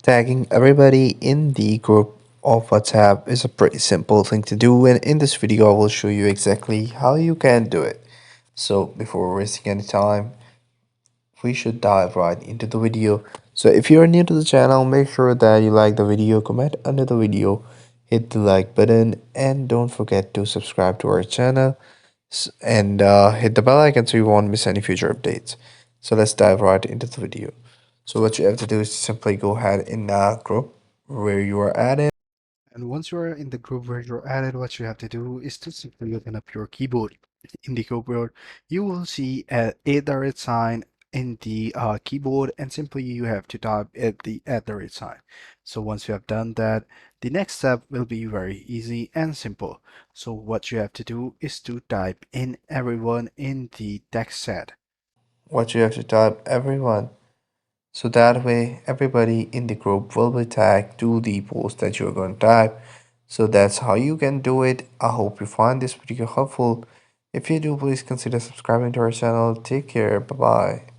Tagging everybody in the group of WhatsApp is a pretty simple thing to do, and in this video I will show you exactly how you can do it. So before wasting any time, we should dive right into the video. So if you're new to the channel, make sure that you like the video, comment under the video, hit the like button, and don't forget to subscribe to our channel and hit the bell icon so you won't miss any future updates. So let's dive right into the video. So what you have to do is simply go ahead in a group where you are added. And once you are in the group where you're added, what you have to do is to simply open up your keyboard. In the keyboard, you will see a direct sign in the keyboard, and simply you have to type at the direct sign. So once you have done that, the next step will be very easy and simple. So what you have to do is to type in everyone in the text set. What you have to type everyone. So that way everybody in the group will be tagged to the post that you're going to type. So that's how you can do it. I hope you find this video helpful. If you do, please consider subscribing to our channel. Take care. Bye bye.